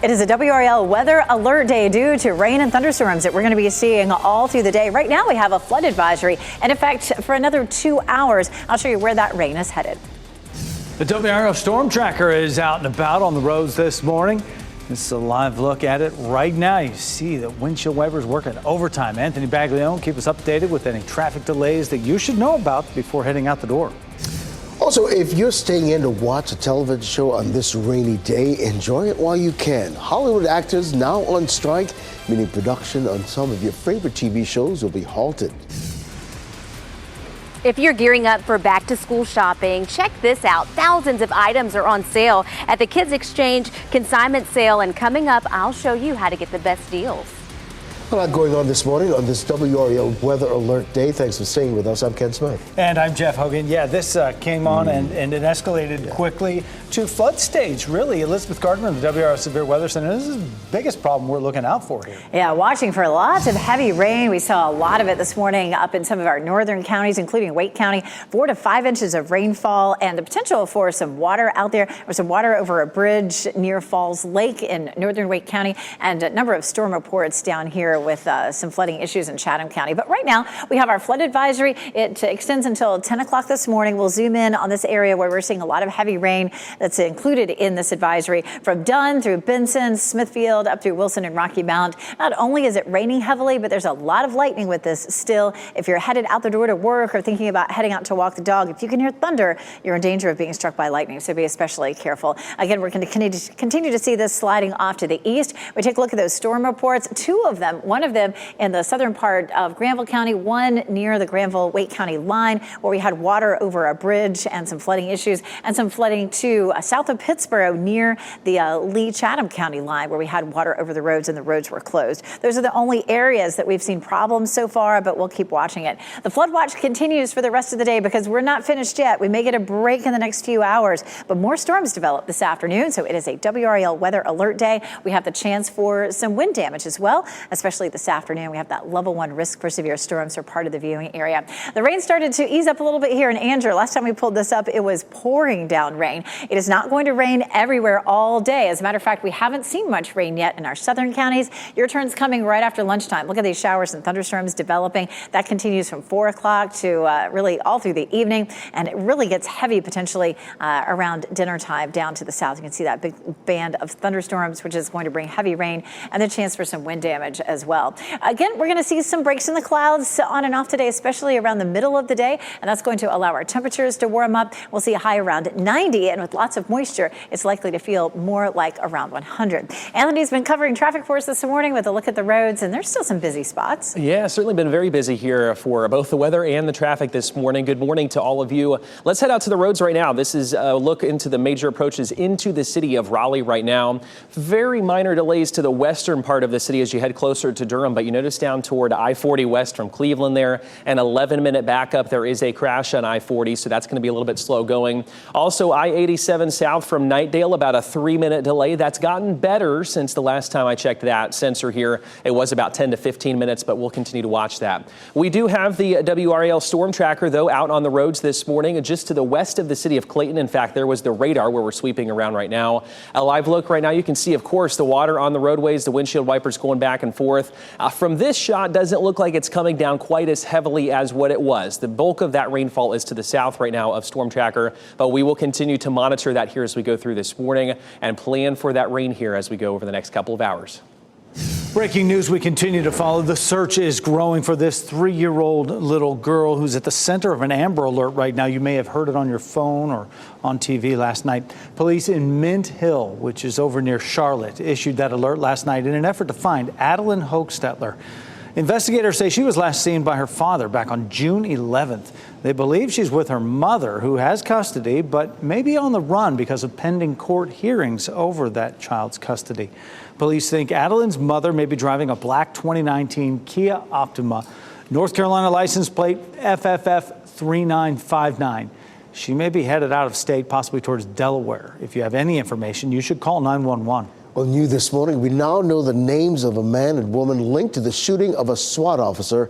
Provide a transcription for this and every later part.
It is a WRAL weather alert day due to rain and thunderstorms that we're going to be seeing all through the day. Right now we have a flood advisory in effect for another 2 hours. I'll show you where that rain is headed. The WRAL storm tracker is out and about on the roads this morning. This is a live look at it right now. You see that windshield wipers working overtime. Anthony Baglione, keep us updated with any traffic delays that you should know about before heading out the door. Also, if you're staying in to watch a television show on this rainy day, enjoy it while you can. Hollywood actors now on strike, meaning production on some of your favorite TV shows will be halted. If you're gearing up for back-to-school shopping, check this out. Thousands of items are on sale at the Kids Exchange consignment sale, and coming up, I'll show you how to get the best deals. A lot going on this morning on this WRAL Weather Alert Day. Thanks for staying with us. I'm Ken Smith. And I'm Jeff Hogan. Yeah, this came on and it escalated quickly to flood stage, really. Elizabeth Gardner, the WRAL Severe Weather Center. This is the biggest problem we're looking out for here. Yeah, watching for lots of heavy rain. We saw a lot of it this morning up in some of our northern counties, including Wake County. 4 to 5 inches of rainfall and the potential for some water out there, or some water over a bridge near Falls Lake in northern Wake County, and a number of storm reports down here with some flooding issues in Chatham County. But right now we have our flood advisory. It extends until 10 o'clock this morning. We'll zoom in on this area where we're seeing a lot of heavy rain that's included in this advisory, from Dunn through Benson, Smithfield, up through Wilson and Rocky Mount. Not only is it raining heavily, but there's a lot of lightning with this still. If you're headed out the door to work or thinking about heading out to walk the dog, if you can hear thunder, you're in danger of being struck by lightning, so be especially careful. Again, we're going to continue to see this sliding off to the east. We take a look at those storm reports. One of them in the southern part of Granville County, one near the Granville-Wake County line, where we had water over a bridge and some flooding issues, and some flooding too south of Pittsburgh near the Lee-Chatham County line, where we had water over the roads and the roads were closed. Those are the only areas that we've seen problems so far, but we'll keep watching it. The flood watch continues for the rest of the day because we're not finished yet. We may get a break in the next few hours, but more storms develop this afternoon, so it is a WRAL weather alert day. We have the chance for some wind damage as well, especially this afternoon. We have that level 1 risk for severe storms for part of the viewing area. The rain started to ease up a little bit here in Andrew. Last time we pulled this up, it was pouring down rain. It is not going to rain everywhere all day. As a matter of fact, we haven't seen much rain yet in our southern counties. Your turn's coming right after lunchtime. Look at these showers and thunderstorms developing. That continues from 4 o'clock to really all through the evening, and it really gets heavy potentially around dinner time down to the south. You can see that big band of thunderstorms, which is going to bring heavy rain and the chance for some wind damage as well. Again, we're going to see some breaks in the clouds on and off today, especially around the middle of the day, and that's going to allow our temperatures to warm up. We'll see a high around 90, and with lots of moisture, it's likely to feel more like around 100. Anthony's been covering traffic for us this morning with a look at the roads, and there's still some busy spots. Yeah, certainly been very busy here for both the weather and the traffic this morning. Good morning to all of you. Let's head out to the roads right now. This is a look into the major approaches into the city of Raleigh right now. Very minor delays to the western part of the city as you head closer to Durham, but you notice down toward I-40 west from Cleveland there, an 11-minute backup. There is a crash on I-40, so that's going to be a little bit slow going. Also, I-87 south from Knightdale, about a 3-minute delay. That's gotten better since the last time I checked that sensor here. It was about 10 to 15 minutes, but we'll continue to watch that. We do have the WRAL storm tracker, though, out on the roads this morning, just to the west of the city of Clayton. In fact, there was the radar where we're sweeping around right now. A live look right now, you can see, of course, the water on the roadways, the windshield wipers going back and forth. From this shot, doesn't look like it's coming down quite as heavily as what it was. The bulk of that rainfall is to the south right now of storm tracker, but we will continue to monitor that here as we go through this morning and plan for that rain here as we go over the next couple of hours. Breaking news we continue to follow. The search is growing for this 3-year-old little girl who's at the center of an Amber Alert right now. You may have heard it on your phone or on TV last night. Police in Mint Hill, which is over near Charlotte, issued that alert last night in an effort to find Adeline Hochstetler. Investigators say she was last seen by her father back on June 11th. They believe she's with her mother, who has custody, but may be on the run because of pending court hearings over that child's custody. Police think Adeline's mother may be driving a black 2019 Kia Optima, North Carolina license plate FFF 3959. She may be headed out of state, possibly towards Delaware. If you have any information, you should call 911. Well, new this morning, we now know the names of a man and woman linked to the shooting of a SWAT officer.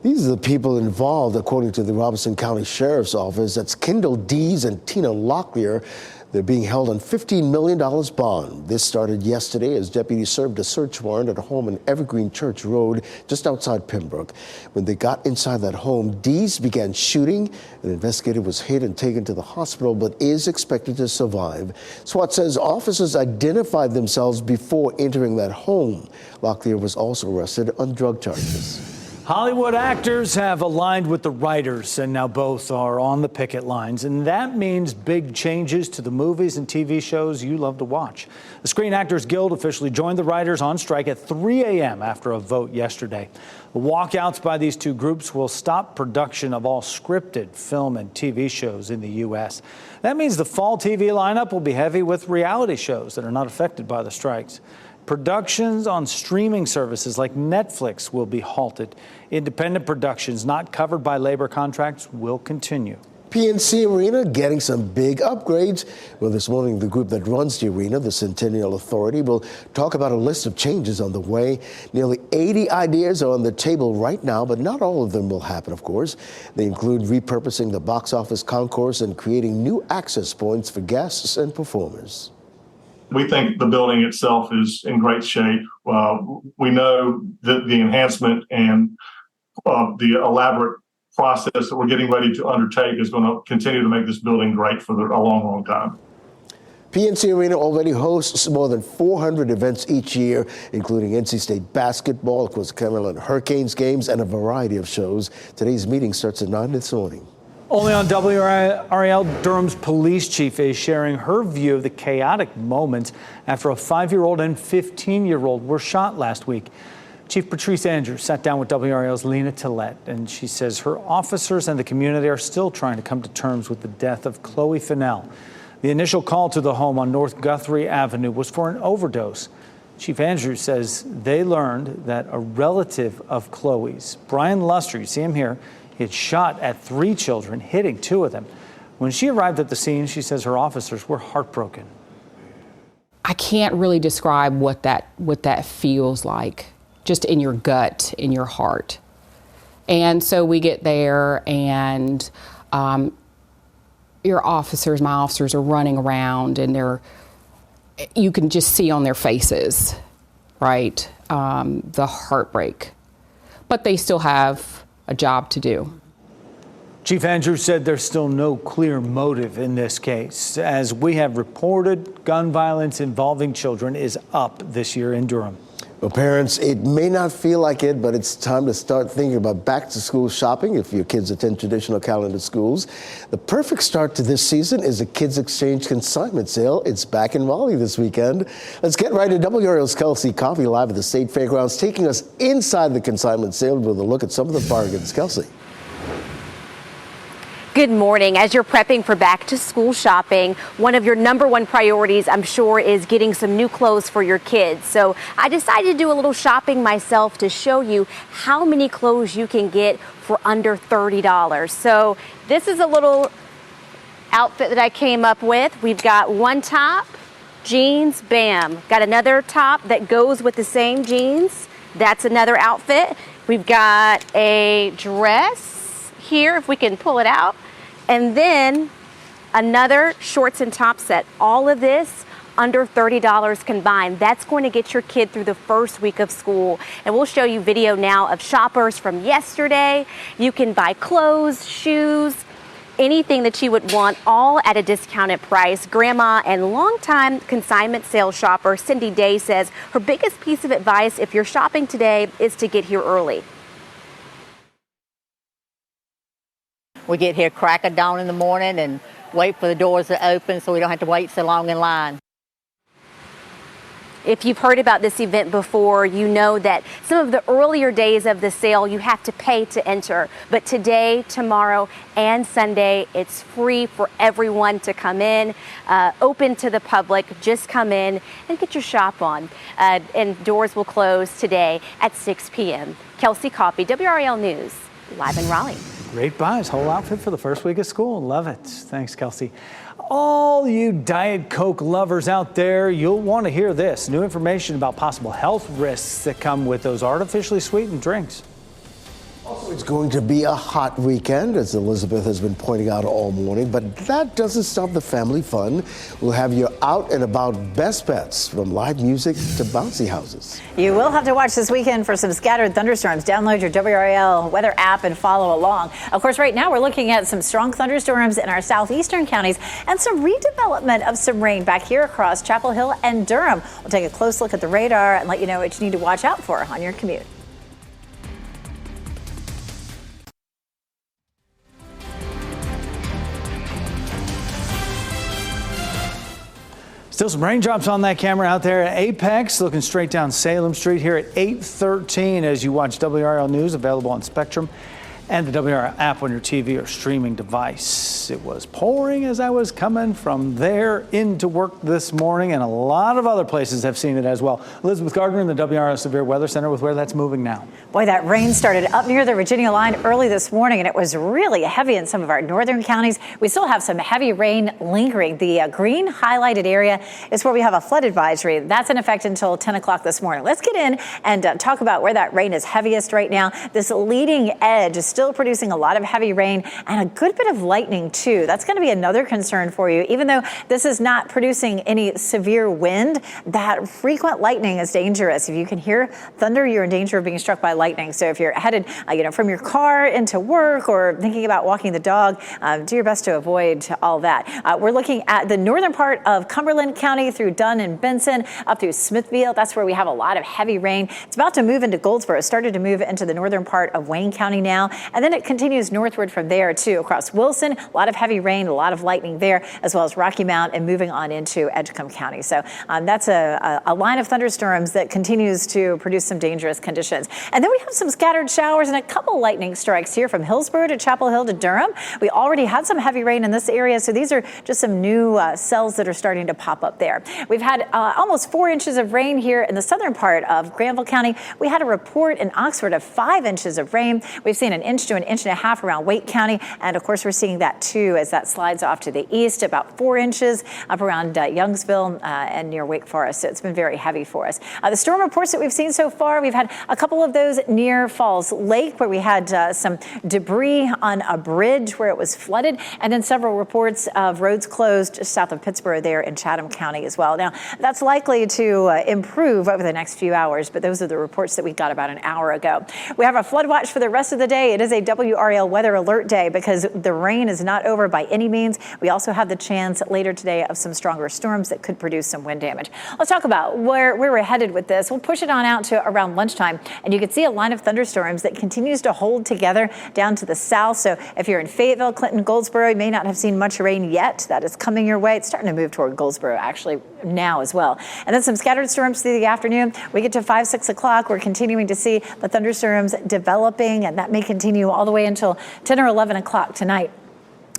These are the people involved, according to the Robeson County Sheriff's Office. That's Kendall Dees and Tina Locklear. They're being held on $15 million bond. This started yesterday as deputies served a search warrant at a home in Evergreen Church Road, just outside Pembroke. When they got inside that home, Dees began shooting. An investigator was hit and taken to the hospital, but is expected to survive. SWAT says officers identified themselves before entering that home. Locklear was also arrested on drug charges. Hollywood actors have aligned with the writers, and now both are on the picket lines. And that means big changes to the movies and TV shows you love to watch. The Screen Actors Guild officially joined the writers on strike at 3 a.m. after a vote yesterday. The walkouts by these two groups will stop production of all scripted film and TV shows in the U.S. That means the fall TV lineup will be heavy with reality shows that are not affected by the strikes. Productions on streaming services like Netflix will be halted. Independent productions not covered by labor contracts will continue. PNC Arena getting some big upgrades. Well, this morning, the group that runs the arena, the Centennial Authority, will talk about a list of changes on the way. Nearly 80 ideas are on the table right now, but not all of them will happen, of course. They include repurposing the box office concourse and creating new access points for guests and performers. We think the building itself is in great shape. We know that the enhancement and the elaborate process that we're getting ready to undertake is going to continue to make this building great for a long, long time. PNC Arena already hosts more than 400 events each year, including NC State basketball, of course, Carolina Hurricanes games, and a variety of shows. Today's meeting starts at 9 this morning. Only on WRAL, Durham's police chief is sharing her view of the chaotic moments after a 5-year-old and 15-year-old were shot last week. Chief Patrice Andrews sat down with WRAL's Lena Tillett, and she says her officers and the community are still trying to come to terms with the death of Chloe Fennell. The initial call to the home on North Guthrie Avenue was for an overdose. Chief Andrews says they learned that a relative of Chloe's, Brian Luster, you see him here, he had shot at 3 children, hitting 2 of them. When she arrived at the scene, she says her officers were heartbroken. I can't really describe what that feels like, just in your gut, in your heart. And so we get there, and my officers are running around, and you can just see on their faces, right, the heartbreak. But they still have a job to do. Chief Andrews said there's still no clear motive in this case. As we have reported, gun violence involving children is up this year in Durham. Well, parents, it may not feel like it, but it's time to start thinking about back-to-school shopping if your kids attend traditional calendar schools. The perfect start to this season is a Kids Exchange consignment sale. It's back in Raleigh this weekend. Let's get right to WRAL's Kelsey Coffey live at the State Fairgrounds, taking us inside the consignment sale with a look at some of the bargains. Kelsey. Good morning. As you're prepping for back to school shopping, one of your number one priorities, I'm sure, is getting some new clothes for your kids. So I decided to do a little shopping myself to show you how many clothes you can get for under $30. So this is a little outfit that I came up with. We've got one top, jeans, bam. Got another top that goes with the same jeans. That's another outfit. We've got a dress here, if we can pull it out. And then another shorts and top set. All of this under $30 combined. That's going to get your kid through the first week of school. And we'll show you video now of shoppers from yesterday. You can buy clothes, shoes, anything that you would want, all at a discounted price. Grandma and longtime consignment sales shopper Cindy Day says her biggest piece of advice if you're shopping today is to get here early. We get here crack of dawn in the morning and wait for the doors to open so we don't have to wait so long in line. If you've heard about this event before, you know that some of the earlier days of the sale you have to pay to enter. But today, tomorrow, and Sunday, it's free for everyone to come in, open to the public. Just come in and get your shop on. And doors will close today at 6 p.m. Kelsey Coffey, WRAL News, live in Raleigh. Great buys, whole outfit for the first week of school. Love it. Thanks, Kelsey. All you Diet Coke lovers out there, you'll want to hear this. New information about possible health risks that come with those artificially sweetened drinks. Also, It's going to be a hot weekend, as Elizabeth has been pointing out all morning, but that doesn't stop the family fun. We'll have your out and about best bets, from live music to bouncy houses. You will have to watch this weekend for some scattered thunderstorms. Download your WRAL weather app and follow along. Of course, right now we're looking at some strong thunderstorms in our southeastern counties and some redevelopment of some rain back here across Chapel Hill and Durham. We'll take a close look at the radar and let you know what you need to watch out for on your commute. Still some raindrops on that camera out there at Apex, looking straight down Salem Street here at 8:13 as you watch WRL News, available on Spectrum and the WRL app on your TV or streaming device. It was pouring as I was coming from there into work this morning, and a lot of other places have seen it as well. Elizabeth Gardner in the WRL Severe Weather Center with where that's moving now. Boy, that rain started up near the Virginia line early this morning, and it was really heavy in some of our northern counties. We still have some heavy rain lingering. The green highlighted area is where we have a flood advisory. That's in effect until 10 o'clock this morning. Let's get in and talk about where that rain is heaviest right now. This leading edge is still producing a lot of heavy rain and a good bit of lightning too. That's going to be another concern for you. Even though this is not producing any severe wind, that frequent lightning is dangerous. If you can hear thunder, you're in danger of being struck by lightning. So if you're headed from your car into work or thinking about walking the dog, do your best to avoid all that. We're looking at the northern part of Cumberland County through Dunn and Benson up through Smithfield. That's where we have a lot of heavy rain. It's about to move into Goldsboro. It started to move into the northern part of Wayne County now, and then it continues northward from there too across Wilson. A lot of heavy rain, a lot of lightning there, as well as Rocky Mount and moving on into Edgecombe County. So that's a line of thunderstorms that continues to produce some dangerous conditions. And then we have some scattered showers and a couple lightning strikes here from Hillsborough to Chapel Hill to Durham. We already had some heavy rain in this area, so these are just some new cells that are starting to pop up there. We've had almost 4 inches of rain here in the southern part of Granville County. We had a report in Oxford of 5 inches of rain. We've seen an inch to an inch and a half around Wake County, and of course we're seeing that too as that slides off to the east, about 4 inches up around Youngsville and near Wake Forest. So it's been very heavy for us. The storm reports that we've seen so far, we've had a couple of those near Falls Lake where we had some debris on a bridge where it was flooded, and then several reports of roads closed just south of Pittsburgh there in Chatham County as well. Now that's likely to improve over the next few hours, but those are the reports that we got about an hour ago. We have a flood watch for the rest of the day. It is a WRAL weather alert day because the rain is not over by any means. We also have the chance later today of some stronger storms that could produce some wind damage. Let's talk about where we're headed with this. We'll push it on out to around lunchtime, and you can see a line of thunderstorms that continues to hold together down to the south. So if you're in Fayetteville, Clinton, Goldsboro, you may not have seen much rain yet. That is coming your way. It's starting to move toward Goldsboro actually now as well. And then some scattered storms through the afternoon. We get to 5, 6 o'clock. We're continuing to see the thunderstorms developing, and that may continue all the way until 10 or 11 o'clock tonight.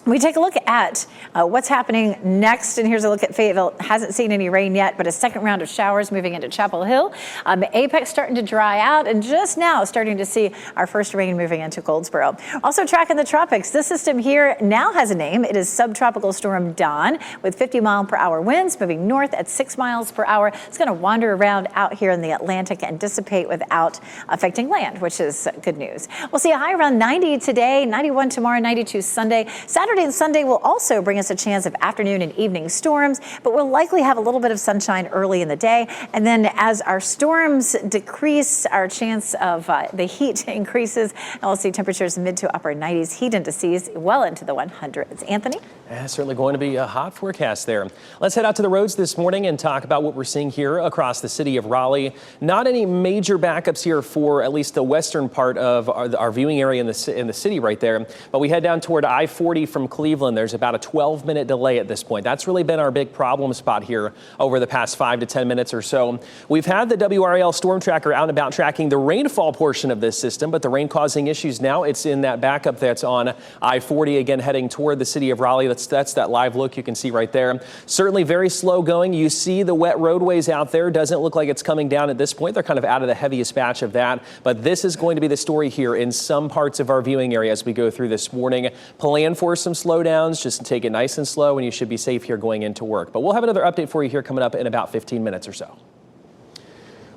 We take a look at what's happening next, and here's a look at Fayetteville. Hasn't seen any rain yet, but a second round of showers moving into Chapel Hill. Apex starting to dry out, and just now starting to see our first rain moving into Goldsboro. Also tracking the tropics. This system here now has a name. It is Subtropical Storm Don with 50-mile-per-hour winds moving north at 6 miles per hour. It's going to wander around out here in the Atlantic and dissipate without affecting land, which is good news. We'll see a high around 90 today, 91 tomorrow, 92 Sunday. Saturday and Sunday will also bring us a chance of afternoon and evening storms, but we'll likely have a little bit of sunshine early in the day. And then as our storms decrease, our chance of the heat increases, and we'll see temperatures mid to upper 90s, heat indices well into the 100s. Anthony? Yeah, certainly going to be a hot forecast there. Let's head out to the roads this morning and talk about what we're seeing here across the city of Raleigh. Not any major backups here for at least the western part of our viewing area in the city right there, but we head down toward I-40 from Cleveland. There's about a 12-minute delay at this point. That's really been our big problem spot here over the past 5 to 10 minutes or so. We've had the WRAL storm tracker out and about tracking the rainfall portion of this system, but the rain causing issues now, it's in that backup that's on I-40 again heading toward the city of Raleigh. That's that live look you can see right there. Certainly very slow going. You see the wet roadways out there. Doesn't look like it's coming down at this point. They're kind of out of the heaviest batch of that, but this is going to be the story here in some parts of our viewing area as we go through this morning. Plan for some slowdowns, just take it nice and slow, and you should be safe here going into work. But we'll have another update for you here coming up in about 15 minutes or so.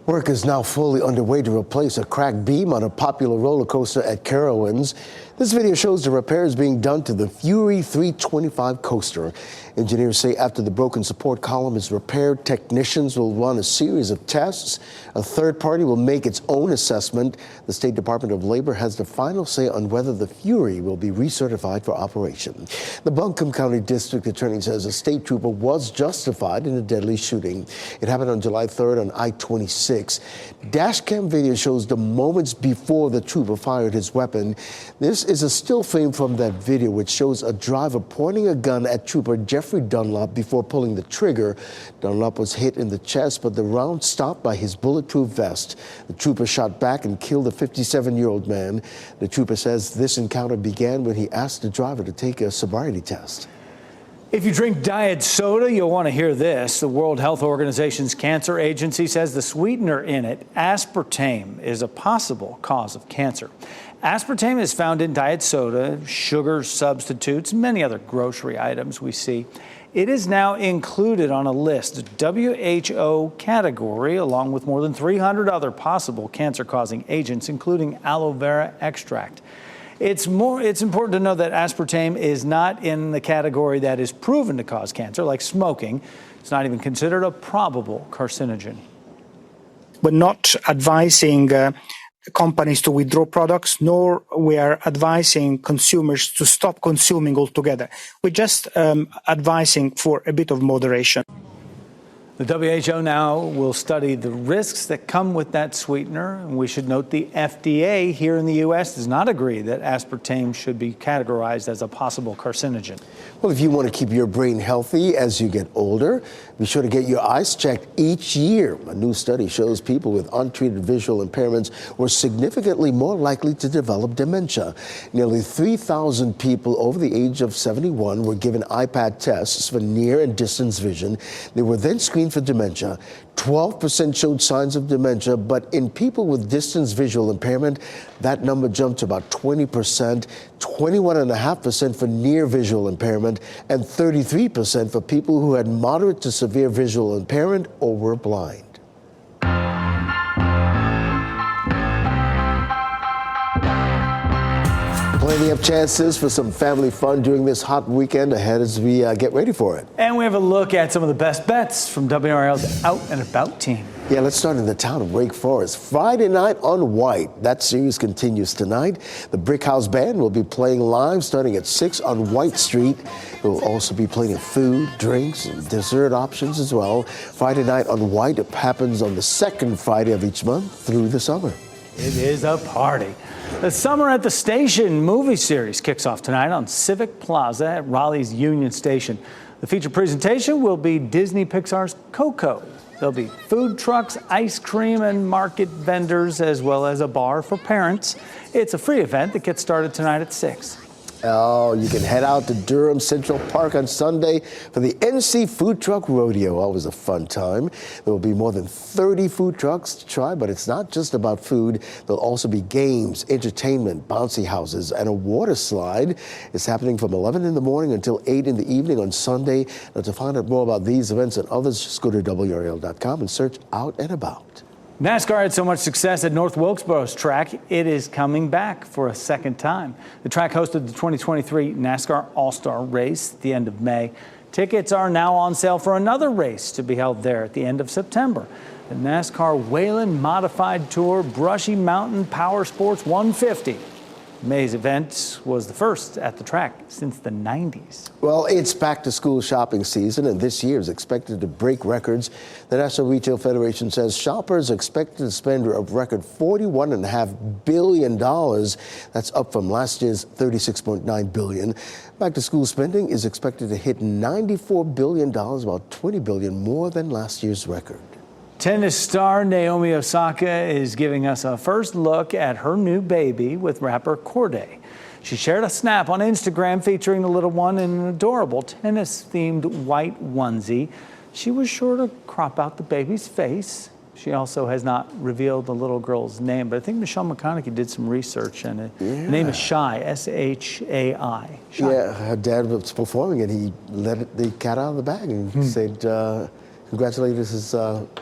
Work is now fully underway to replace a cracked beam on a popular roller coaster at Carowinds. This video shows the repairs being done to the Fury 325 coaster. Engineers say after the broken support column is repaired, technicians will run a series of tests. A third party will make its own assessment. The State Department of Labor has the final say on whether the Fury will be recertified for operation. The Buncombe County District Attorney says a state trooper was justified in a deadly shooting. It happened on July 3rd on I-26. Dashcam video shows the moments before the trooper fired his weapon. This is a still frame from that video which shows a driver pointing a gun at Trooper Jeffrey Dunlop before pulling the trigger. Dunlop was hit in the chest, but the round stopped by his bulletproof vest. The trooper shot back and killed a 57-year-old man. The trooper says this encounter began when he asked the driver to take a sobriety test. If you drink diet soda, you'll want to hear this. The World Health Organization's cancer agency says the sweetener in it, aspartame, is a possible cause of cancer. Aspartame is found in diet soda, sugar substitutes, and many other grocery items we see. It is now included on a list, WHO category, along with more than 300 other possible cancer-causing agents, including aloe vera extract. It's important to know that aspartame is not in the category that is proven to cause cancer, like smoking. It's not even considered a probable carcinogen. We're not advising companies to withdraw products, nor we are advising consumers to stop consuming altogether. We're just advising for a bit of moderation. The WHO now will study the risks that come with that sweetener. And we should note the FDA here in the U.S. does not agree that aspartame should be categorized as a possible carcinogen. Well, if you want to keep your brain healthy as you get older, be sure to get your eyes checked each year. A new study shows people with untreated visual impairments were significantly more likely to develop dementia. Nearly 3,000 people over the age of 71 were given iPad tests for near and distance vision. They were then screened for dementia. 12% showed signs of dementia, but in people with distance visual impairment, that number jumped to about 20%, 21.5% for near visual impairment, and 33% for people who had moderate to severe visual impairment or were blind. Plenty of chances for some family fun during this hot weekend ahead as we get ready for it. And we have a look at some of the best bets from WRAL's Out and About team. Yeah, let's start in the town of Wake Forest. Friday night on White. That series continues tonight. The Brick House Band will be playing live starting at 6 on White Street. There will also be plenty of food, drinks, and dessert options as well. Friday night on White, it happens on the second Friday of each month through the summer. It is a party. The Summer at the Station movie series kicks off tonight on Civic Plaza at Raleigh's Union Station. The feature presentation will be Disney Pixar's Coco. There'll be food trucks, ice cream, and market vendors, as well as a bar for parents. It's a free event that gets started tonight at 6. Oh, you can head out to Durham Central Park on Sunday for the NC Food Truck Rodeo. Always a fun time. There will be more than 30 food trucks to try, but it's not just about food. There'll also be games, entertainment, bouncy houses, and a water slide. It's happening from 11 in the morning until 8 in the evening on Sunday. Now, to find out more about these events and others, just go to WRAL.com and search Out and About. NASCAR had so much success at North Wilkesboro's track, it is coming back for a second time. The track hosted the 2023 NASCAR All-Star Race at the end of May. Tickets are now on sale for another race to be held there at the end of September. The NASCAR Whelen Modified Tour Brushy Mountain Power Sports 150. May's event was the first at the track since the 90s. Well, it's back to school shopping season, and this year is expected to break records. The National Retail Federation says shoppers are expected to spend a record $41.5 billion. That's up from last year's $36.9 billion. Back to school spending is expected to hit $94 billion, about $20 billion more than last year's record. Tennis star Naomi Osaka is giving us a first look at her new baby with rapper Corday. She shared a snap on Instagram featuring the little one in an adorable tennis-themed white onesie. She was sure to crop out the baby's face. She also has not revealed the little girl's name, but I think Michelle McConaughey did some research, and the name is Shai, S-H-A-I. Shai. Yeah, her dad was performing, and he let the cat out of the bag and said, congratulate his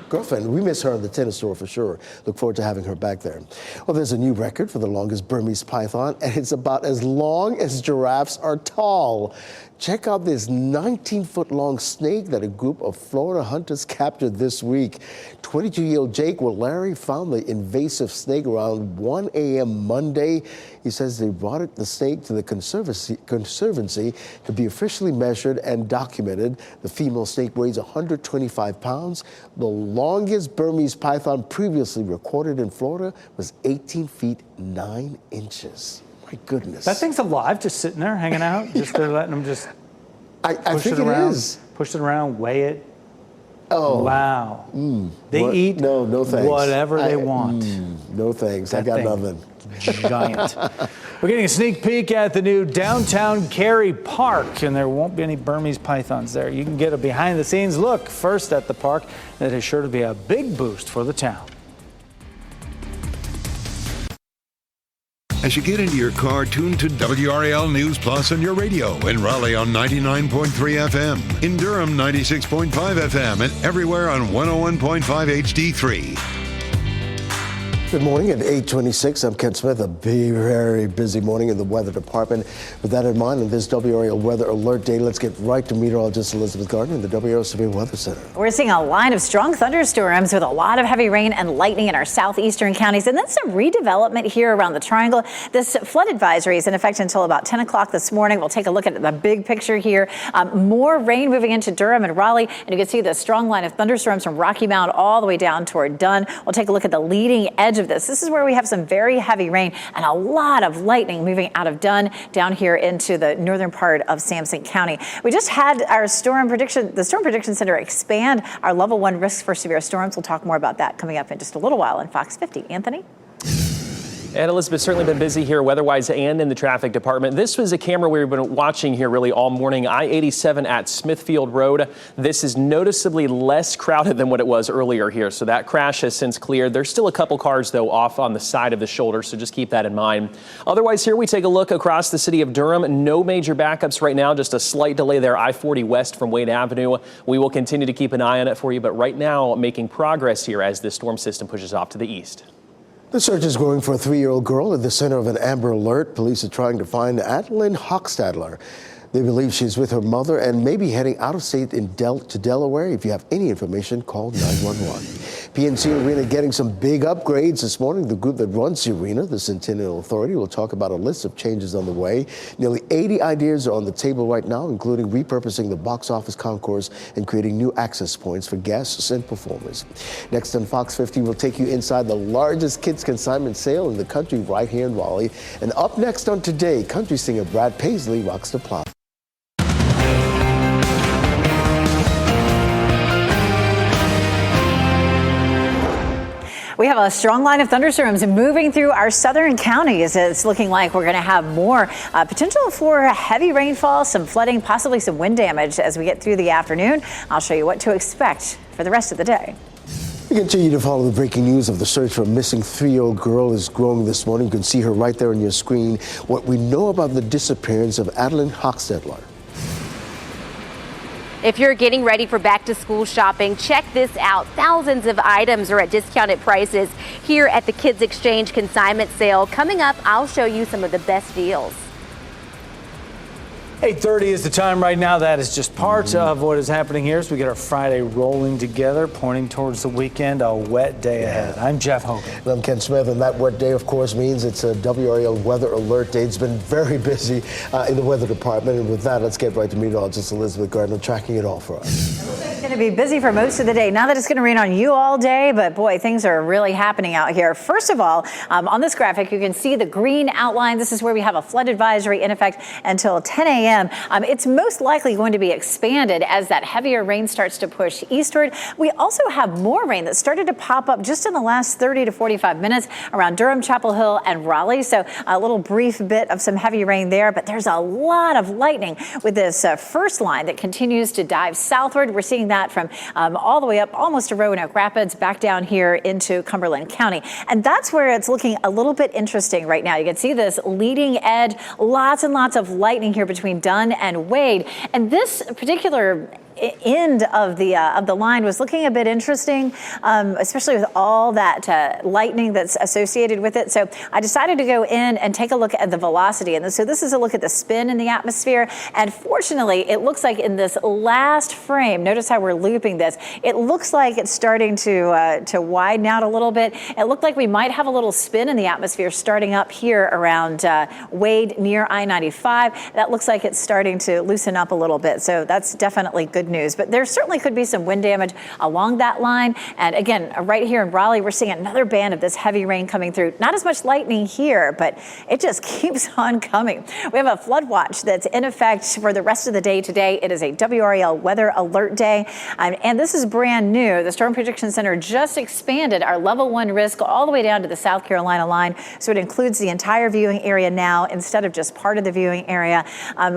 girlfriend. We miss her in the tennis store for sure. Look forward to having her back there. Well, there's a new record for the longest Burmese python, and it's about as long as giraffes are tall. Check out this 19-foot-long snake that a group of Florida hunters captured this week. 22-year-old Jake Larry found the invasive snake around 1 a.m. Monday. He says they brought the snake to the conservancy to be officially measured and documented. The female snake weighs 125 pounds. The longest Burmese python previously recorded in Florida was 18 feet 9 inches. My goodness. That thing's alive, just sitting there, hanging out, just they're letting them just I think it is. Push it around, weigh it. Oh. Wow. They eat no thanks. whatever they want. No thanks. That I got thing, nothing. Giant. We're getting a sneak peek at the new downtown Cary Park, and there won't be any Burmese pythons there. You can get a behind-the-scenes look first at the park. That is sure to be a big boost for the town. As you get into your car, tune to WRAL News Plus on your radio. In Raleigh on 99.3 FM. In Durham, 96.5 FM. And everywhere on 101.5 HD3. Good morning at 8:26. I'm Ken Smith. A very busy morning in the weather department. With that in mind, on this WRAL Weather Alert Day, let's get right to meteorologist Elizabeth Gardner in the WRAL Severe Weather Center. We're seeing a line of strong thunderstorms with a lot of heavy rain and lightning in our southeastern counties, and then some redevelopment here around the triangle. This flood advisory is in effect until about 10 o'clock this morning. We'll take a look at the big picture here. More rain moving into Durham and Raleigh, and you can see the strong line of thunderstorms from Rocky Mount all the way down toward Dunn. We'll take a look at the leading edge of this. This is where we have some very heavy rain and a lot of lightning moving out of Dunn down here into the northern part of Sampson County. We just had our the Storm Prediction Center expand our level 1 risk for severe storms. We'll talk more about that coming up in just a little while on Fox 50. Anthony? And Elizabeth's certainly been busy here weather-wise and in the traffic department. This was a camera we've been watching here really all morning. I-87 at Smithfield Road. This is noticeably less crowded than what it was earlier here. So that crash has since cleared. There's still a couple cars, though, off on the side of the shoulder. So just keep that in mind. Otherwise, here we take a look across the city of Durham. No major backups right now. Just a slight delay there. I-40 west from Wade Avenue. We will continue to keep an eye on it for you. But right now, making progress here as this storm system pushes off to the east. The search is growing for a 3-year-old girl at the center of an Amber Alert. Police are trying to find Adeline Hochstadler. They believe she's with her mother and may be heading out of state to Delaware. If you have any information, call 911. PNC Arena getting some big upgrades this morning. The group that runs the arena, the Centennial Authority, will talk about a list of changes on the way. Nearly 80 ideas are on the table right now, including repurposing the box office concourse and creating new access points for guests and performers. Next on Fox 50, we'll take you inside the largest kids consignment sale in the country right here in Raleigh. And up next on Today, country singer Brad Paisley rocks the plaza. We have a strong line of thunderstorms moving through our southern counties. It's looking like we're going to have more potential for heavy rainfall, some flooding, possibly some wind damage as we get through the afternoon. I'll show you what to expect for the rest of the day. We continue to follow the breaking news of the search for a missing 3-year-old girl is growing this morning. You can see her right there on your screen. What we know about the disappearance of Adeline Hochstadler. If you're getting ready for back to school shopping, check this out. Thousands of items are at discounted prices here at the Kids Exchange consignment sale. Coming up, I'll show you some of the best deals. 8:30 is the time right now. That is just part of what is happening here as we get our Friday rolling together, pointing towards the weekend, a wet day ahead. I'm Jeff Hogan. And I'm Ken Smith, and that wet day, of course, means it's a WRAL Weather Alert Day. It's been very busy in the weather department, and with that, let's get right to meteorologist Elizabeth Gardner tracking it all for us. It's going to be busy for most of the day. Not that it's going to rain on you all day, but boy, things are really happening out here. First of all, on this graphic, you can see the green outline. This is where we have a flood advisory in effect until 10 a.m. It's most likely going to be expanded as that heavier rain starts to push eastward. We also have more rain that started to pop up just in the last 30 to 45 minutes around Durham, Chapel Hill, and Raleigh. So a little brief bit of some heavy rain there, but there's a lot of lightning with this first line that continues to dive southward. We're seeing that from all the way up almost to Roanoke Rapids, back down here into Cumberland County. And that's where it's looking a little bit interesting right now. You can see this leading edge, lots and lots of lightning here between Dunn and Wade. And this particular end of the line was looking a bit interesting, especially with all that lightning that's associated with it. So I decided to go in and take a look at the velocity. And so this is a look at the spin in the atmosphere. And fortunately, it looks like in this last frame, notice how we're looping this, it looks like it's starting to widen out a little bit. It looked like we might have a little spin in the atmosphere starting up here around Wade near I-95. That looks like it's starting to loosen up a little bit. So that's definitely good news. But there certainly could be some wind damage along that line. And again, right here in Raleigh, we're seeing another band of this heavy rain coming through. Not as much lightning here, but it just keeps on coming. We have a flood watch that's in effect for the rest of the day today. It is a WRAL weather alert day. And this is brand new. The Storm Prediction Center just expanded our level 1 risk all the way down to the South Carolina line. So it includes the entire viewing area now instead of just part of the viewing area,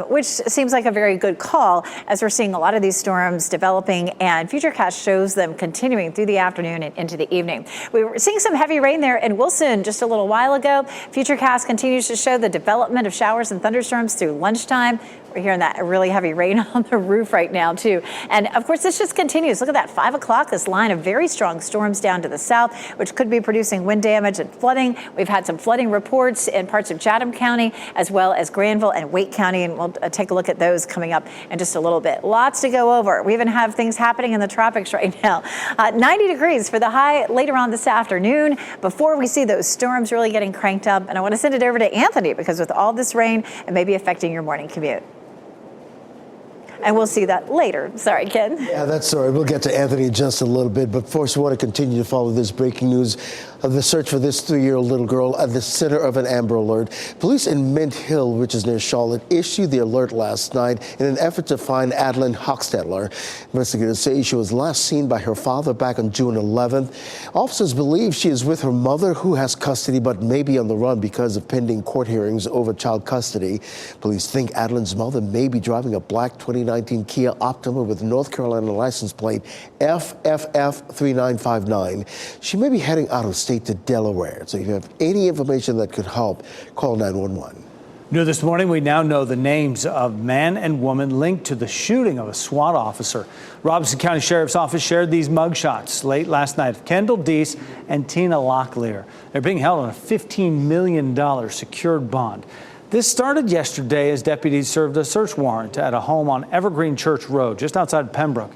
which seems like a very good call as we're seeing a lot of these storms developing, and Futurecast shows them continuing through the afternoon and into the evening. We were seeing some heavy rain there in Wilson just a little while ago. Futurecast continues to show the development of showers and thunderstorms through lunchtime. We're hearing that really heavy rain on the roof right now, too. And of course, this just continues. Look at that 5 o'clock, this line of very strong storms down to the south, which could be producing wind damage and flooding. We've had some flooding reports in parts of Chatham County, as well as Granville and Wake County. And we'll take a look at those coming up in just a little bit. Lots to go over. We even have things happening in the tropics right now. 90 degrees for the high later on this afternoon before we see those storms really getting cranked up. And I want to send it over to Anthony because with all this rain, it may be affecting your morning commute. And we'll see that later. Sorry, Ken. Yeah, that's all right. We'll get to Anthony in just a little bit. But first, we want to continue to follow this breaking news of the search for this 3-year-old little girl at the center of an Amber Alert. Police in Mint Hill, which is near Charlotte, issued the alert last night in an effort to find Adeline Hochstetler. Investigators say she was last seen by her father back on June 11th. Officers believe she is with her mother, who has custody but may be on the run because of pending court hearings over child custody. Police think Adeline's mother may be driving a black 2019 Kia Optima with North Carolina license plate FFF3959. She may be heading out of state to Delaware. So if you have any information that could help, call 911. New this morning, we now know the names of man and woman linked to the shooting of a SWAT officer. Robeson County Sheriff's Office shared these mugshots late last night of Kendall Deese and Tina Locklear. They're being held on a $15 million secured bond. This started yesterday as deputies served a search warrant at a home on Evergreen Church Road, just outside Pembroke.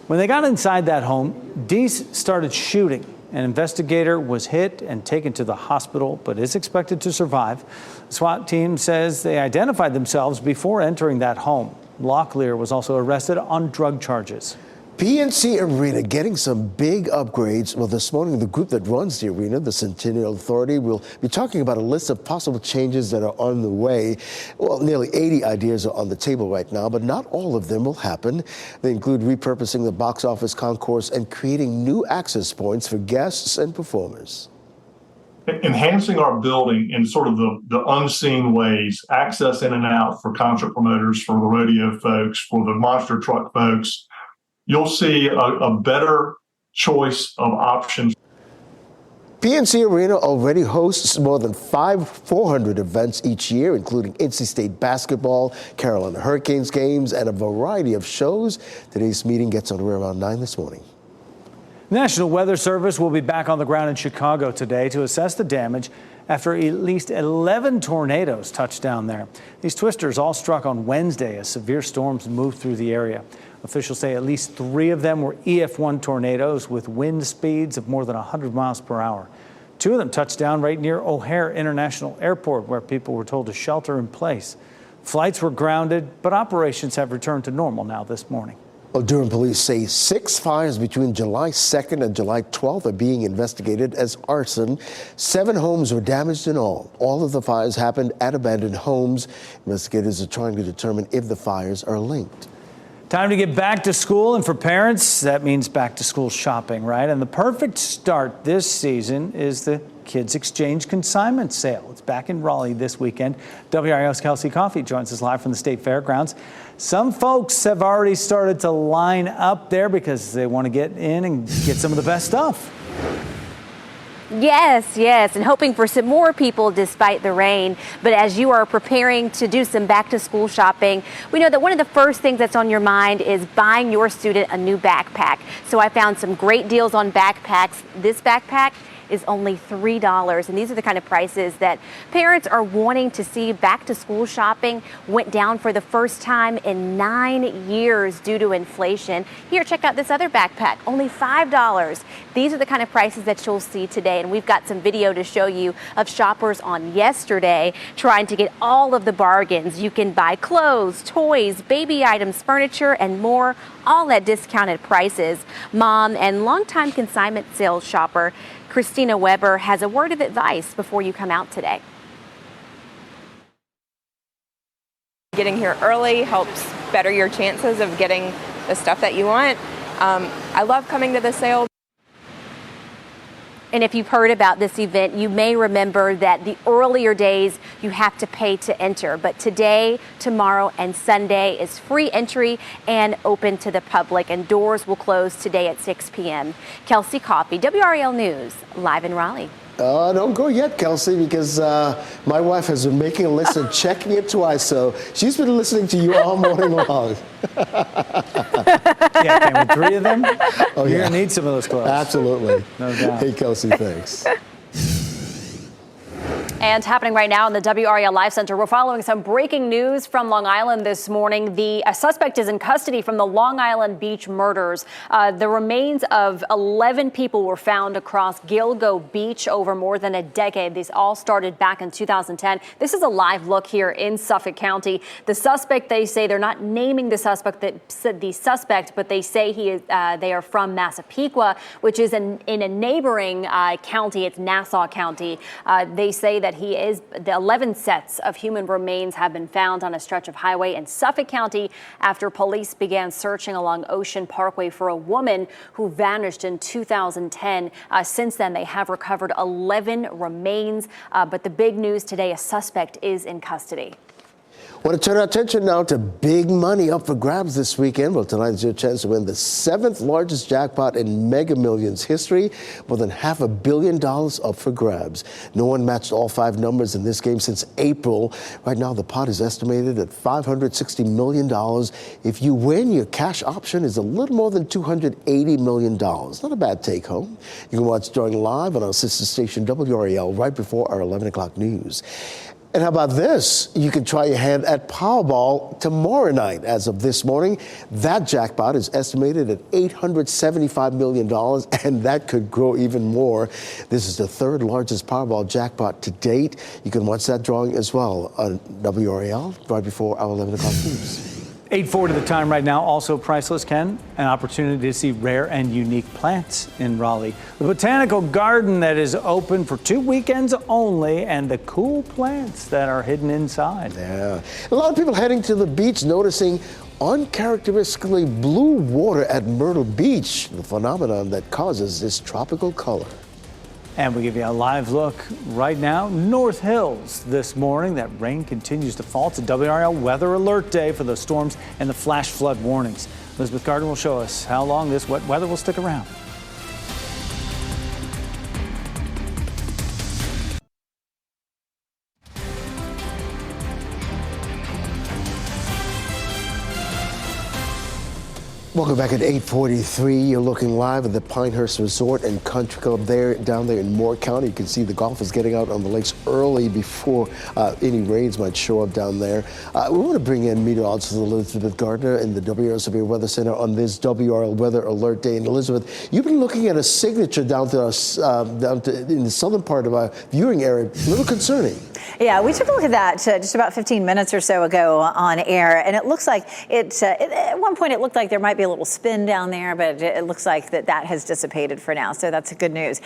When they got inside that home, Deese started shooting. An investigator was hit and taken to the hospital, but is expected to survive. The SWAT team says they identified themselves before entering that home. Locklear was also arrested on drug charges. PNC Arena getting some big upgrades. Well, this morning, the group that runs the arena, the Centennial Authority, will be talking about a list of possible changes that are on the way. Well, nearly 80 ideas are on the table right now, but not all of them will happen. They include repurposing the box office concourse and creating new access points for guests and performers. Enhancing our building in sort of the unseen ways, access in and out for concert promoters, for the rodeo folks, for the monster truck folks. You'll see a better choice of options. PNC Arena already hosts more than 400 events each year, including NC State basketball, Carolina Hurricanes games, and a variety of shows. Today's meeting gets underway around 9 this morning. National Weather Service will be back on the ground in Chicago today to assess the damage after at least 11 tornadoes touched down there. These twisters all struck on Wednesday as severe storms moved through the area. Officials say at least 3 of them were EF1 tornadoes with wind speeds of more than 100 miles per hour. 2 of them touched down right near O'Hare International Airport, where people were told to shelter in place. Flights were grounded, but operations have returned to normal now this morning. Well, Durham police say 6 fires between July 2nd and July 12th are being investigated as arson. 7 homes were damaged in all. All of the fires happened at abandoned homes. Investigators are trying to determine if the fires are linked. Time to get back to school, and for parents, that means back to school shopping, right? And the perfect start this season is the Kids Exchange Consignment Sale. It's back in Raleigh this weekend. WRAL's Kelsey Coffey joins us live from the State Fairgrounds. Some folks have already started to line up there because they want to get in and get some of the best stuff. Yes, yes, and hoping for some more people despite the rain. But as you are preparing to do some back to school shopping, we know that one of the first things that's on your mind is buying your student a new backpack. So I found some great deals on backpacks. This backpack is only $3. And these are the kind of prices that parents are wanting to see. Back to school shopping went down for the first time in 9 years due to inflation. Here, check out this other backpack, only $5. These are the kind of prices that you'll see today. And we've got some video to show you of shoppers on yesterday trying to get all of the bargains. You can buy clothes, toys, baby items, furniture, and more, all at discounted prices. Mom and longtime consignment sales shopper Christina Weber has a word of advice before you come out today. Getting here early helps better your chances of getting the stuff that you want. I love coming to the sale. And if you've heard about this event, you may remember that the earlier days you have to pay to enter. But today, tomorrow, and Sunday is free entry and open to the public. And doors will close today at 6 p.m. Kelsey Coffey, WRAL News, live in Raleigh. Don't go yet, Kelsey, because my wife has been making a list and checking it twice. So she's been listening to you all morning long. Yeah, and with 3 of them, Oh, you're yeah. going to need some of those clothes. Absolutely. No doubt. Hey, Kelsey, thanks. And happening right now in the WRAL Live Center, we're following some breaking news from Long Island this morning. The suspect is in custody from the Long Island Beach murders. The remains of 11 people were found across Gilgo Beach over more than a decade. These all started back in 2010. This is a live look here in Suffolk County. The suspect, they say they're not naming the suspect, but they say they are from Massapequa, which is in a neighboring county. It's Nassau County. They say that the 11 sets of human remains have been found on a stretch of highway in Suffolk County after police began searching along Ocean Parkway for a woman who vanished in 2010. Since then, they have recovered 11 remains. But the big news today, a suspect is in custody. Want to turn our attention now to big money up for grabs this weekend. Well, tonight is your chance to win the 7th largest jackpot in Mega Millions history. More than $500 million up for grabs. No one matched all 5 numbers in this game since April. Right now, the pot is estimated at $560 million. If you win, your cash option is a little more than $280 million. Not a bad take home. You can watch Drawing live on our sister station WRAL right before our 11 o'clock news. And how about this? You can try your hand at Powerball tomorrow night. As of this morning, that jackpot is estimated at $875 million, and that could grow even more. This is the 3rd largest Powerball jackpot to date. You can watch that drawing as well on WRAL right before our 11 o'clock news. 8:40 to the time right now. Also priceless, Ken, an opportunity to see rare and unique plants in Raleigh. The botanical garden that is open for 2 weekends only, and the cool plants that are hidden inside. Yeah. A lot of people heading to the beach noticing uncharacteristically blue water at Myrtle Beach, the phenomenon that causes this tropical color. And we give you a live look right now. North Hills this morning. That rain continues to fall. It's a WRAL weather alert day for the storms and the flash flood warnings. Elizabeth Gardner will show us how long this wet weather will stick around. Welcome back at 8:43. You're looking live at the Pinehurst Resort and Country Club down there in Moore County. You can see the golfers getting out on the lakes early before any rains might show up down there. We want to bring in meteorologist Elizabeth Gardner in the WRAL Severe Weather Center on this WRAL Weather Alert Day. And Elizabeth, you've been looking at a signature down in the southern part of our viewing area. A little concerning. Yeah, we took a look at that just about 15 minutes or so ago on air, and it looks like at one point it looked like there might be a little spin down there, but it looks like that has dissipated for now, so that's good news.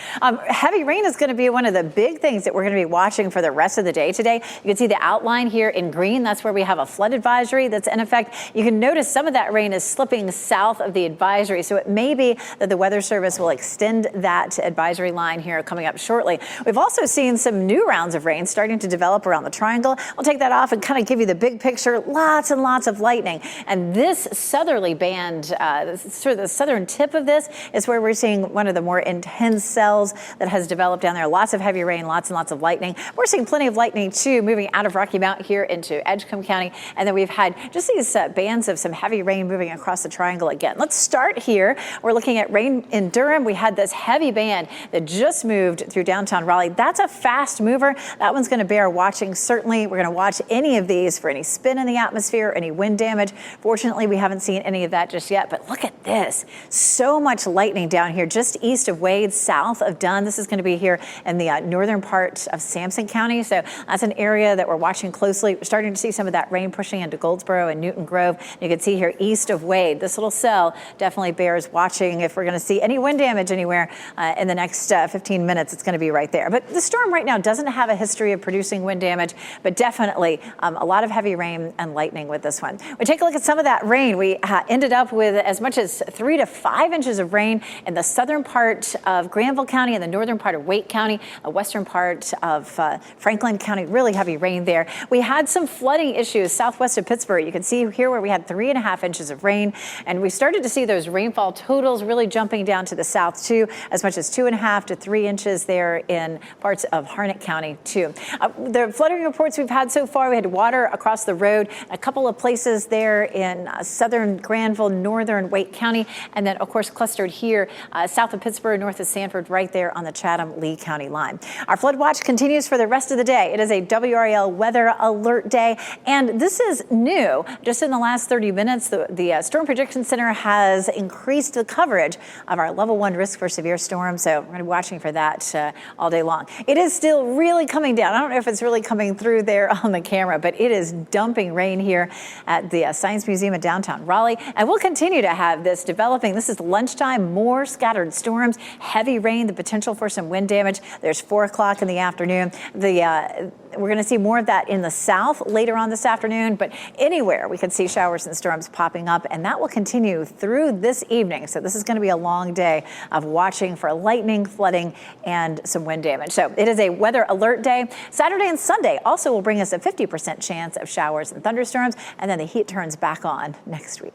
Heavy rain is going to be one of the big things that we're going to be watching for the rest of the day today. You can see the outline here in green. That's where we have a flood advisory that's in effect. You can notice some of that rain is slipping south of the advisory, so it may be that the Weather Service will extend that advisory line here coming up shortly. We've also seen some new rounds of rain starting to to develop around the triangle. We'll take that off and kind of give you the big picture. Lots and lots of lightning. And this southerly band, sort of the southern tip of this, is where we're seeing one of the more intense cells that has developed down there. Lots of heavy rain, lots and lots of lightning. We're seeing plenty of lightning, too, moving out of Rocky Mount here into Edgecombe County. And then we've had just these bands of some heavy rain moving across the triangle again. Let's start here. We're looking at rain in Durham. We had this heavy band that just moved through downtown Raleigh. That's a fast mover. That one's going to bear watching. Certainly, we're going to watch any of these for any spin in the atmosphere, any wind damage. Fortunately, we haven't seen any of that just yet. But look at this. So much lightning down here just east of Wade, south of Dunn. This is going to be here in the northern part of Sampson County. So that's an area that we're watching closely. We're starting to see some of that rain pushing into Goldsboro and Newton Grove. You can see here east of Wade, this little cell definitely bears watching. If we're going to see any wind damage anywhere in the next 15 minutes, it's going to be right there. But the storm right now doesn't have a history of producing wind damage, but definitely a lot of heavy rain and lightning with this one. We take a look at some of that rain. We ended up with as much as 3 to 5 inches of rain in the southern part of Granville County and the northern part of Wake County, the western part of Franklin County. Really heavy rain there. We had some flooding issues southwest of Pittsburgh. You can see here where we had 3.5 inches of rain, and we started to see those rainfall totals really jumping down to the south too, as much as 2.5 to 3 inches there in parts of Harnett County too. The flooding reports we've had so far, we had water across the road, a couple of places there in southern Granville, northern Wake County, and then of course clustered here south of Pittsburgh, north of Sanford, right there on the Chatham-Lee County line. Our flood watch continues for the rest of the day. It is a WRAL weather alert day, and this is new. Just in the last 30 minutes, the Storm Prediction Center has increased the coverage of our level 1 risk for severe storms, so we're going to be watching for that all day long. It is still really coming down. I don't know if it's really coming through there on the camera, but it is dumping rain here at the Science Museum in downtown Raleigh, and we'll continue to have this developing. This is lunchtime, more scattered storms, heavy rain, the potential for some wind damage. There's 4 o'clock in the afternoon. We're going to see more of that in the south later on this afternoon, but anywhere we could see showers and storms popping up, and that will continue through this evening. So this is going to be a long day of watching for lightning, flooding, and some wind damage. So it is a weather alert day. Saturday and Sunday also will bring us a 50% chance of showers and thunderstorms, and then the heat turns back on next week.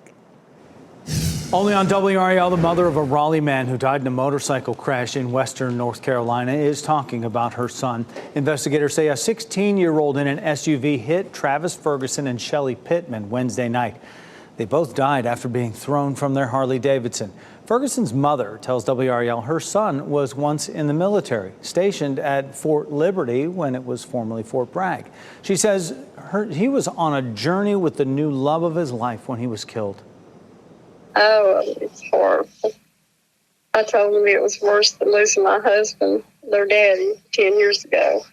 Only on WRAL, the mother of a Raleigh man who died in a motorcycle crash in western North Carolina is talking about her son. Investigators say a 16-year-old in an SUV hit Travis Ferguson and Shelley Pittman Wednesday night. They both died after being thrown from their Harley-Davidson. Ferguson's mother tells WRAL her son was once in the military, stationed at Fort Liberty when it was formerly Fort Bragg. She says he was on a journey with the new love of his life when he was killed. Oh, it's horrible. I told him it was worse than losing my husband, their daddy, 10 years ago.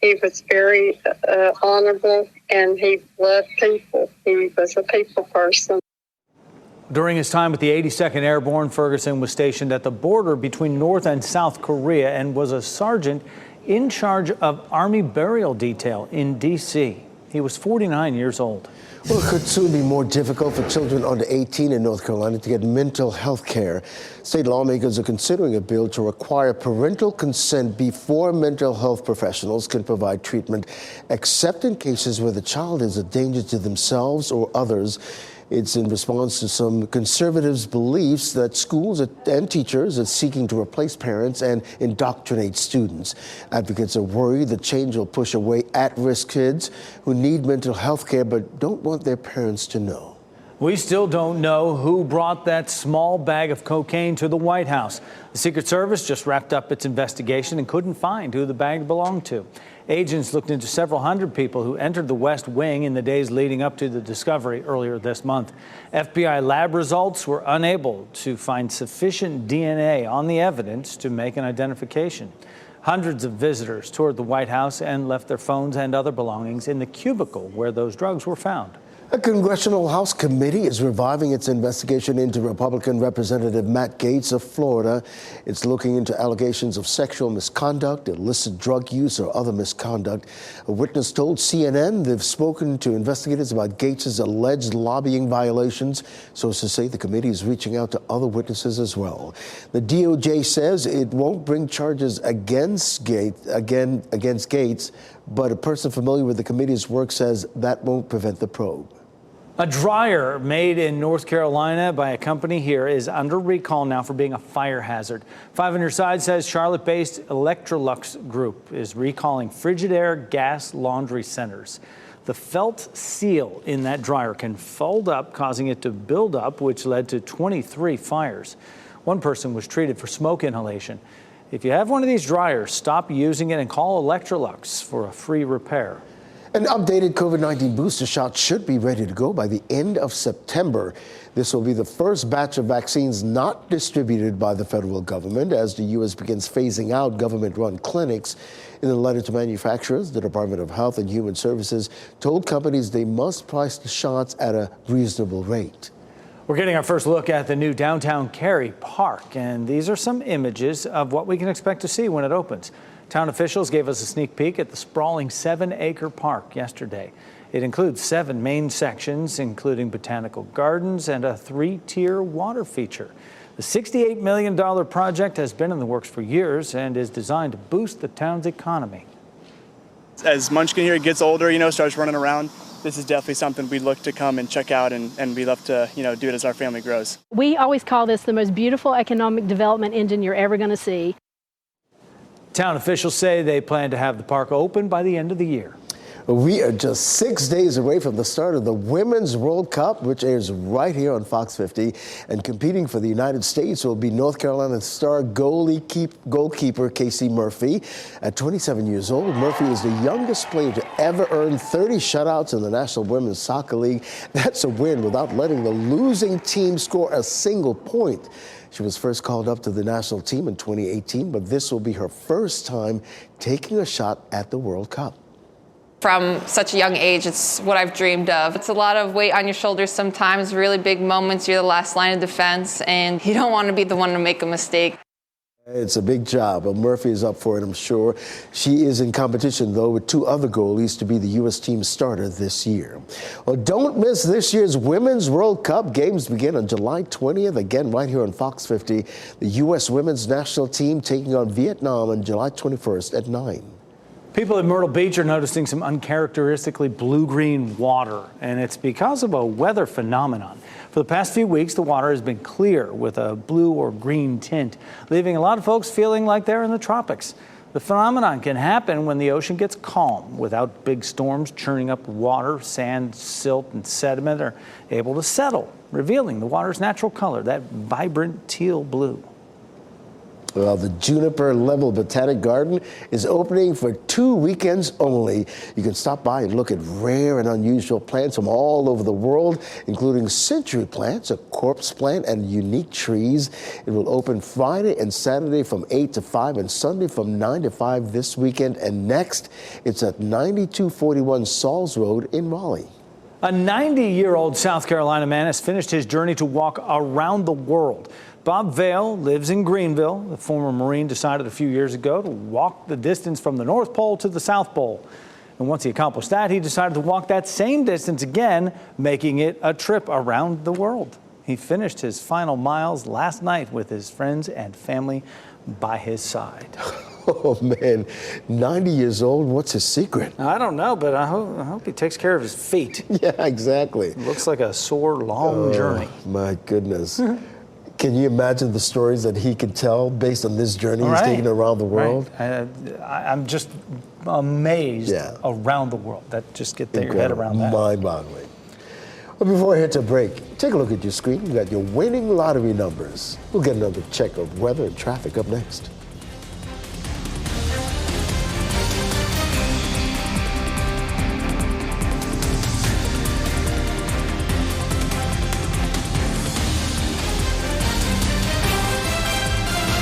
He was very honorable, and he loved people. He was a people person. During his time with the 82nd Airborne, Ferguson was stationed at the border between North and South Korea and was a sergeant in charge of Army Burial Detail in D.C. He was 49 years old. Well, it could soon be more difficult for children under 18 in North Carolina to get mental health care. State lawmakers are considering a bill to require parental consent before mental health professionals can provide treatment, except in cases where the child is a danger to themselves or others. It's in response to some conservatives' beliefs that schools and teachers are seeking to replace parents and indoctrinate students. Advocates are worried the change will push away at-risk kids who need mental health care but don't want their parents to know. We still don't know who brought that small bag of cocaine to the White House. The Secret Service just wrapped up its investigation and couldn't find who the bag belonged to. Agents looked into several hundred people who entered the West Wing in the days leading up to the discovery earlier this month. FBI lab results were unable to find sufficient DNA on the evidence to make an identification. Hundreds of visitors toured the White House and left their phones and other belongings in the cubicle where those drugs were found. A congressional House committee is reviving its investigation into Republican Representative Matt Gaetz of Florida. It's looking into allegations of sexual misconduct, illicit drug use, or other misconduct. A witness told CNN they've spoken to investigators about Gaetz's alleged lobbying violations. Sources say the committee is reaching out to other witnesses as well. The DOJ says it won't bring charges against Gaetz but a person familiar with the committee's work says that won't prevent the probe. A dryer made in North Carolina by a company here is under recall now for being a fire hazard. 5 on Your Side says Charlotte-based Electrolux Group is recalling Frigidaire gas laundry centers. The felt seal in that dryer can fold up, causing it to build up, which led to 23 fires. One person was treated for smoke inhalation. If you have one of these dryers, stop using it and call Electrolux for a free repair. An updated COVID-19 booster shot should be ready to go by the end of September. This will be the first batch of vaccines not distributed by the federal government as the U.S. begins phasing out government-run clinics. In a letter to manufacturers, the Department of Health and Human Services told companies they must price the shots at a reasonable rate. We're getting our first look at the new downtown Cary Park, and these are some images of what we can expect to see when it opens. Town officials gave us a sneak peek at the sprawling 7-acre park yesterday. It includes 7 main sections, including botanical gardens and a 3-tier water feature. The $68 million project has been in the works for years and is designed to boost the town's economy. As Munchkin here gets older, starts running around, this is definitely something we'd look to come and check out, and we love to, do it as our family grows. We always call this the most beautiful economic development engine you're ever going to see. Town officials say they plan to have the park open by the end of the year. We are just 6 days away from the start of the Women's World Cup, which airs right here on Fox 50. And competing for the United States will be North Carolina star goalkeeper Casey Murphy. At 27 years old, Murphy is the youngest player to ever earn 30 shutouts in the National Women's Soccer League. That's a win without letting the losing team score a single point. She was first called up to the national team in 2018, but this will be her first time taking a shot at the World Cup. From such a young age, it's what I've dreamed of. It's a lot of weight on your shoulders sometimes, really big moments. You're the last line of defense, and you don't want to be the one to make a mistake. It's a big job, but Murphy is up for it, I'm sure. She is in competition, though, with 2 other goalies to be the U.S. team starter this year. Well, don't miss this year's Women's World Cup. Games begin on July 20th, again right here on Fox 50. The U.S. women's national team taking on Vietnam on July 21st at 9. People in Myrtle Beach are noticing some uncharacteristically blue-green water, and it's because of a weather phenomenon. For the past few weeks, the water has been clear with a blue or green tint, leaving a lot of folks feeling like they're in the tropics. The phenomenon can happen when the ocean gets calm, without big storms churning up water. Sand, silt, and sediment are able to settle, revealing the water's natural color, that vibrant teal blue. Well, the Juniper Level Botanic Garden is opening for 2 weekends only. You can stop by and look at rare and unusual plants from all over the world, including century plants, a corpse plant, and unique trees. It will open Friday and Saturday from 8 to 5 and Sunday from 9 to 5 this weekend. And next, it's at 9241 Sauls Road in Raleigh. A 90-year-old South Carolina man has finished his journey to walk around the world. Bob Vail lives in Greenville. The former Marine decided a few years ago to walk the distance from the North Pole to the South Pole. And once he accomplished that, he decided to walk that same distance again, making it a trip around the world. He finished his final miles last night with his friends and family by his side. Oh, man, 90 years old, what's his secret? I don't know, but I hope he takes care of his feet. Yeah, exactly. It looks like a sore, long journey. My goodness. Can you imagine the stories that he could tell based on this journey he's taken around the world? Right. I'm just amazed around the world. Just get your head around that. Mind-boggling. Well, before I head to break, take a look at your screen. You got your winning lottery numbers. We'll get another check of weather and traffic up next.